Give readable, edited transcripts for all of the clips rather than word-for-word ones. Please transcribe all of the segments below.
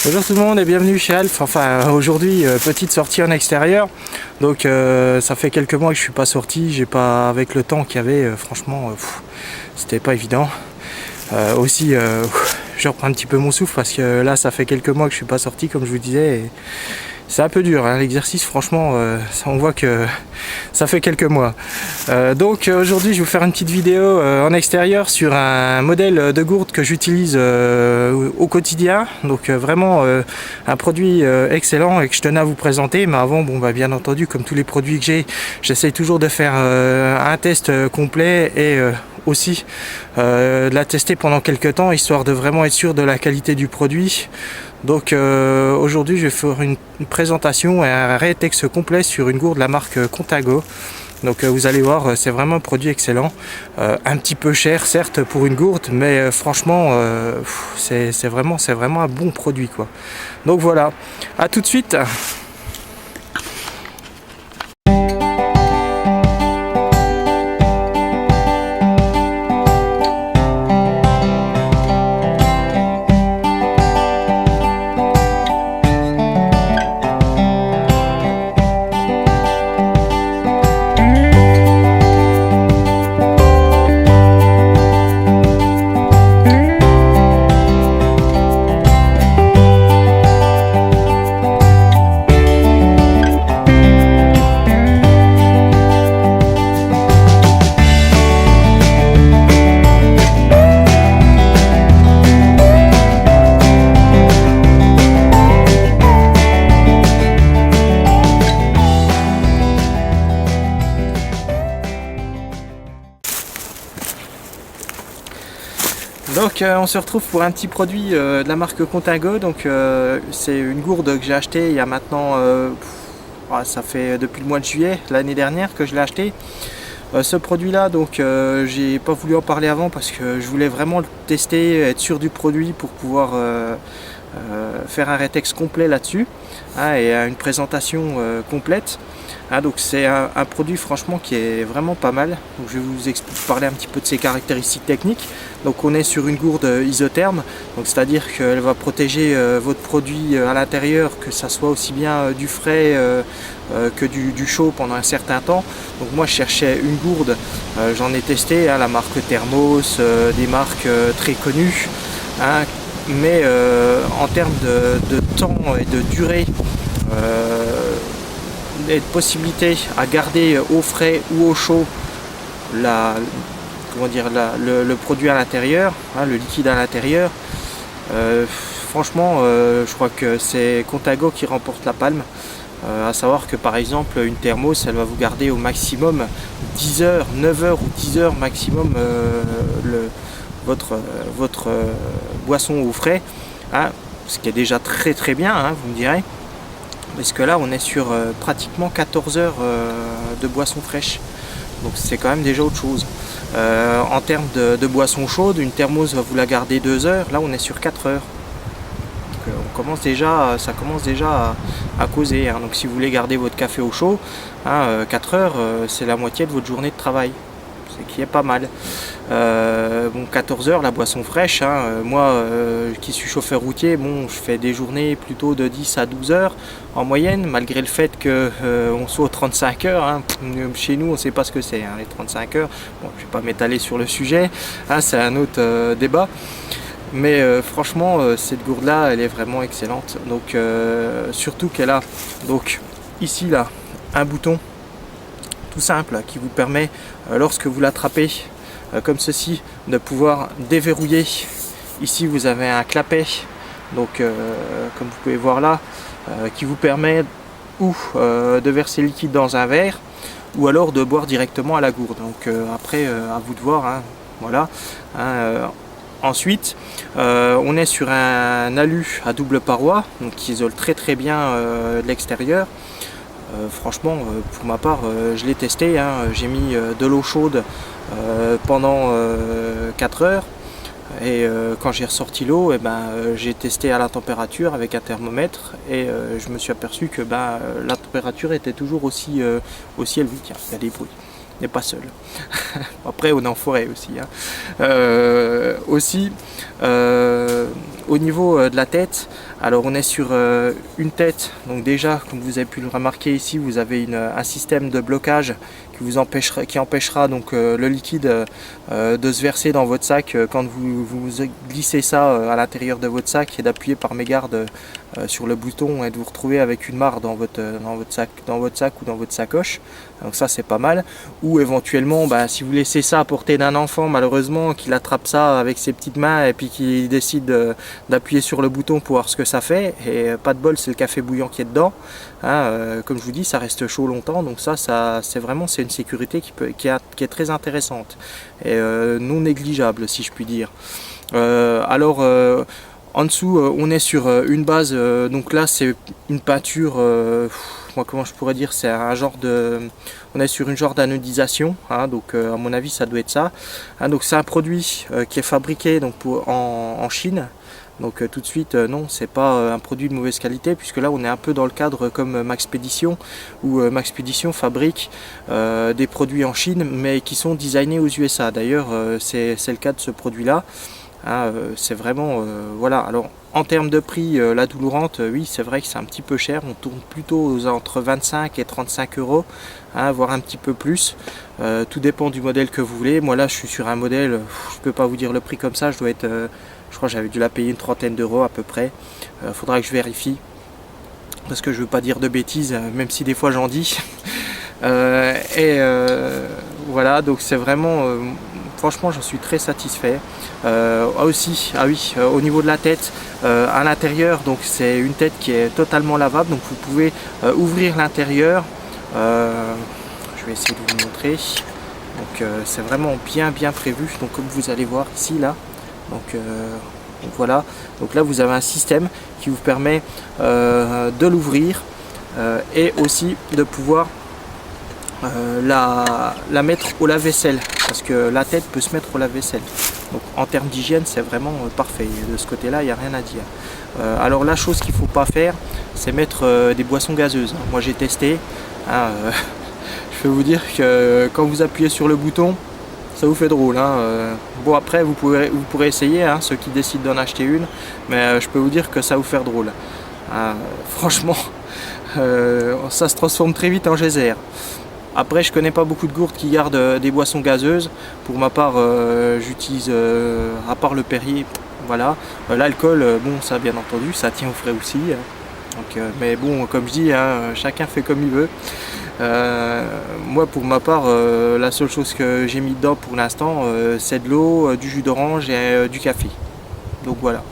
Bonjour tout le monde et bienvenue chez Alf. Enfin aujourd'hui petite sortie en extérieur. Donc ça fait quelques mois que je suis pas sorti. J'ai pas, avec le temps qu'il y avait, franchement c'était pas évident. Aussi je reprends un petit peu mon souffle parce que là ça fait quelques mois que je suis pas sorti comme je vous disais. Et c'est un peu dur hein, l'exercice, franchement on voit que ça fait quelques mois. Donc aujourd'hui je vais vous faire une petite vidéo en extérieur sur un modèle de gourde que j'utilise au quotidien. Donc vraiment un produit excellent et que je tenais à vous présenter. Mais avant, bien entendu, comme tous les produits que j'ai, j'essaye toujours de faire un test complet et aussi de la tester pendant quelques temps, histoire de vraiment être sûr de la qualité du produit. Donc aujourd'hui je vais faire une présentation et un rétexte complet sur une gourde de la marque Contago. Donc vous allez voir, c'est vraiment un produit excellent, un petit peu cher certes pour une gourde, mais franchement c'est vraiment un bon produit quoi. Donc voilà, à tout de suite. Donc on se retrouve pour un petit produit de la marque Contago. Donc c'est une gourde que j'ai achetée il y a maintenant, ça fait depuis le mois de juillet l'année dernière que je l'ai acheté. Ce produit là, donc j'ai pas voulu en parler avant parce que je voulais vraiment le tester, être sûr du produit pour pouvoir faire un rétexte complet là-dessus et une présentation complète. Donc c'est un produit franchement qui est vraiment pas mal. Donc je vais vous parler un petit peu de ses caractéristiques techniques. Donc on est sur une gourde isotherme, donc c'est-à-dire qu'elle va protéger votre produit à l'intérieur, que ça soit aussi bien du frais que du chaud pendant un certain temps. Donc moi je cherchais une gourde, j'en ai testé la marque Thermos, des marques très connues, mais en termes de temps et de durée et de possibilité à garder au frais ou au chaud le produit à l'intérieur, le liquide à l'intérieur, franchement je crois que c'est Contago qui remporte la palme. À savoir que par exemple une thermos elle va vous garder au maximum 10 heures, 9 heures ou 10 heures maximum votre boisson au frais, ce qui est déjà très bien, vous me direz. Parce que là on est sur pratiquement 14 heures de boisson fraîche, donc c'est quand même déjà autre chose. En termes de boisson chaude, une thermos va vous la garder 2 heures, là on est sur 4 heures. Donc, ça commence déjà à causer. Donc si vous voulez garder votre café au chaud, 4 heures c'est la moitié de votre journée de travail, ce qui est pas mal. 14 heures la boisson fraîche, moi qui suis chauffeur routier, je fais des journées plutôt de 10 à 12 heures en moyenne, malgré le fait que on soit aux 35 heures. Chez nous on ne sait pas ce que c'est les 35 heures. Je ne vais pas m'étaler sur le sujet, c'est un autre débat. Mais franchement cette gourde là elle est vraiment excellente. Donc surtout qu'elle a donc ici là un bouton tout simple qui vous permet lorsque vous l'attrapez comme ceci de pouvoir déverrouiller. Ici vous avez un clapet, donc comme vous pouvez voir là, qui vous permet ou de verser le liquide dans un verre ou alors de boire directement à la gourde. Donc après à vous de voir, voilà. Ensuite on est sur un alu à double paroi, donc qui isole très bien de l'extérieur. Franchement pour ma part je l'ai testé, j'ai mis de l'eau chaude pendant 4 heures et quand j'ai ressorti l'eau, j'ai testé à la température avec un thermomètre et je me suis aperçu que la température était toujours aussi élevée. Tiens, il y a des bruits, n'est pas seul. Après on est en forêt aussi. Au niveau de la tête, alors on est sur une tête, donc déjà comme vous avez pu le remarquer ici, vous avez un système de blocage qui empêchera donc le liquide de se verser dans votre sac quand vous glissez ça à l'intérieur de votre sac, et d'appuyer par mégarde sur le bouton et de vous retrouver avec une mare dans votre sac ou dans votre sacoche. Donc ça c'est pas mal. Ou éventuellement si vous laissez ça à portée d'un enfant, malheureusement, qu'il attrape ça avec ses petites mains et puis qu'il décide d'appuyer sur le bouton pour voir ce que ça fait, et pas de bol, c'est le café bouillant qui est dedans. Comme je vous dis, ça reste chaud longtemps, donc c'est une sécurité qui est très intéressante et non négligeable, si je puis dire. En dessous, on est sur une base, donc là c'est une peinture, comment je pourrais dire, c'est un genre on est sur une genre d'anodisation, donc à mon avis ça doit être ça. Donc c'est un produit qui est fabriqué donc en Chine. Donc tout de suite, non, c'est pas un produit de mauvaise qualité, puisque là on est un peu dans le cadre comme Maxpédition, où Maxpédition fabrique des produits en Chine, mais qui sont designés aux USA. D'ailleurs, c'est le cas de ce produit-là. C'est vraiment, voilà. Alors en termes de prix, la Doulourante, oui, c'est vrai que c'est un petit peu cher. On tourne plutôt entre 25 et 35 euros, voire un petit peu plus. Tout dépend du modèle que vous voulez. Moi là, je suis sur un modèle, je peux pas vous dire le prix comme ça. Je crois que j'avais dû la payer une trentaine d'euros à peu près. Faudra que je vérifie, parce que je veux pas dire de bêtises, même si des fois j'en dis. Voilà, donc c'est vraiment, franchement, j'en suis très satisfait. Au niveau de la tête, à l'intérieur, donc c'est une tête qui est totalement lavable, donc vous pouvez ouvrir l'intérieur. Je vais essayer de vous montrer. Donc c'est vraiment bien prévu, donc comme vous allez voir ici là. Donc voilà, donc là vous avez un système qui vous permet de l'ouvrir et aussi de pouvoir la mettre au lave-vaisselle, parce que la tête peut se mettre au lave-vaisselle. Donc en termes d'hygiène, c'est vraiment parfait. De ce côté là, il n'y a rien à dire. Alors la chose qu'il ne faut pas faire, c'est mettre des boissons gazeuses. Moi j'ai testé, je peux vous dire que quand vous appuyez sur le bouton, ça vous fait drôle. Bon, après vous pourrez essayer, ceux qui décident d'en acheter une, mais je peux vous dire que ça va vous faire drôle. Franchement, ça se transforme très vite en geyser. Après, je connais pas beaucoup de gourdes qui gardent des boissons gazeuses. Pour ma part, j'utilise, à part le Perrier, voilà. L'alcool, bon, ça bien entendu, ça tient au frais aussi. Donc, mais bon, comme je dis, chacun fait comme il veut. Moi, pour ma part, la seule chose que j'ai mis dedans pour l'instant, c'est de l'eau, du jus d'orange et du café. Donc voilà.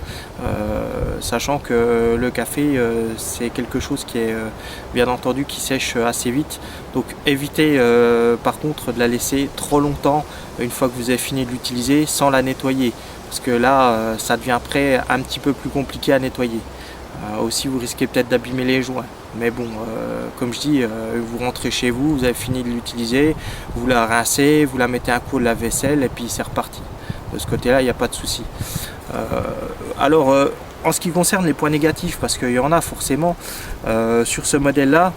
Sachant que le café c'est quelque chose qui est bien entendu qui sèche assez vite, donc évitez par contre de la laisser trop longtemps une fois que vous avez fini de l'utiliser sans la nettoyer, parce que là ça devient après un petit peu plus compliqué à nettoyer. Aussi vous risquez peut-être d'abîmer les joints, mais bon, comme je dis, vous rentrez chez vous, vous avez fini de l'utiliser, vous la rincez, vous la mettez un coup de lave-vaisselle et puis c'est reparti. De ce côté là il n'y a pas de souci. En ce qui concerne les points négatifs, parce qu'il y en a forcément sur ce modèle là,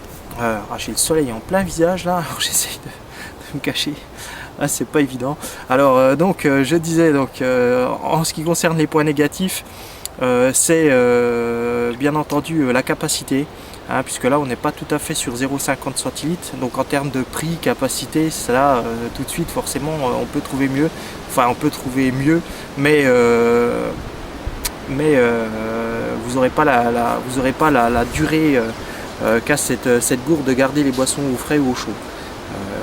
j'ai le soleil en plein visage là, alors j'essaye de me cacher, c'est pas évident. Alors je disais, en ce qui concerne les points négatifs, c'est bien entendu la capacité, puisque là on n'est pas tout à fait sur 0,50 centilitres, donc en termes de prix, capacité, ça tout de suite forcément on peut trouver mieux, mais vous n'aurez pas la durée qu'a cette gourde de garder les boissons au frais ou au chaud.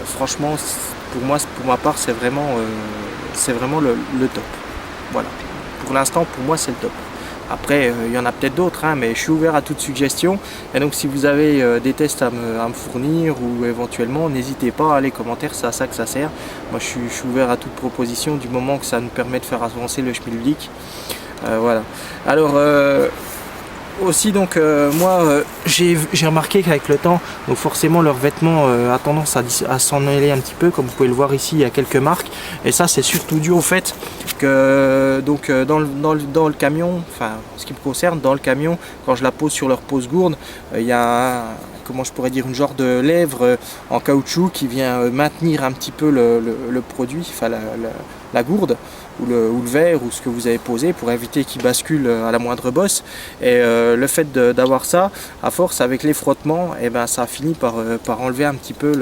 Franchement, pour ma part, c'est vraiment le top. Voilà. Pour l'instant, pour moi, c'est le top. Après, il y en a peut-être d'autres, mais je suis ouvert à toute suggestion. Et donc, si vous avez des tests à me fournir, ou éventuellement, n'hésitez pas, les commentaires, c'est à ça que ça sert. Moi, je suis ouvert à toute proposition du moment que ça nous permet de faire avancer le schmilblick. Voilà. Alors, aussi, donc, j'ai remarqué qu'avec le temps, donc forcément, leur vêtement a tendance à s'en mêler un petit peu. Comme vous pouvez le voir ici, il y a quelques marques. Et ça, c'est surtout dû au fait que dans le camion, enfin, ce qui me concerne, dans le camion, quand je la pose sur leur pose-gourde, il y a comment je pourrais dire, une genre de lèvre en caoutchouc qui vient maintenir un petit peu le produit, enfin la gourde. le verre ou ce que vous avez posé pour éviter qu'il bascule à la moindre bosse. Et le fait d'avoir ça, à force avec les frottements, et ben ça finit par enlever un petit peu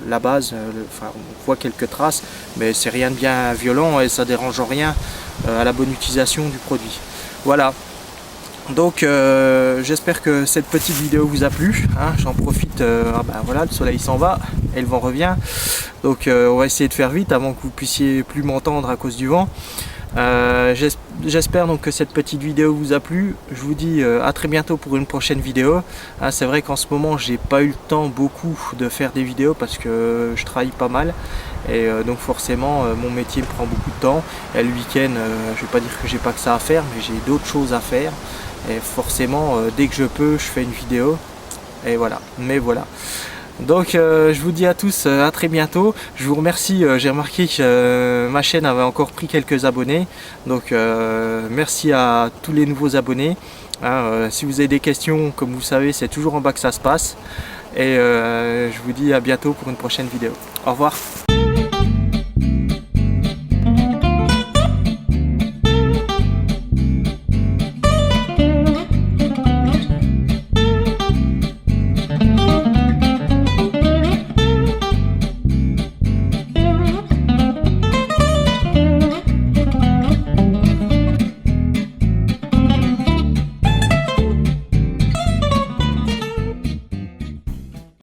la base. Enfin, on voit quelques traces, mais c'est rien de bien violent et ça dérange en rien à la bonne utilisation du produit. Voilà. Donc j'espère que cette petite vidéo vous a plu, hein. J'en profite, voilà, le soleil s'en va et le vent revient, donc on va essayer de faire vite avant que vous puissiez plus m'entendre à cause du vent. J'espère donc que cette petite vidéo vous a plu. Je vous dis à très bientôt pour une prochaine vidéo, hein. C'est vrai qu'en ce moment j'ai pas eu le temps beaucoup de faire des vidéos parce que je travaille pas mal et donc forcément mon métier me prend beaucoup de temps et le week-end je vais pas dire que j'ai pas que ça à faire, mais j'ai d'autres choses à faire. Et forcément, dès que je peux, je fais une vidéo. Et voilà, mais voilà. Donc je vous dis à tous à très bientôt. Je vous remercie, j'ai remarqué que ma chaîne avait encore pris quelques abonnés. Donc merci à tous les nouveaux abonnés. Hein, si vous avez des questions, comme vous savez, c'est toujours en bas que ça se passe. Et je vous dis à bientôt pour une prochaine vidéo. Au revoir.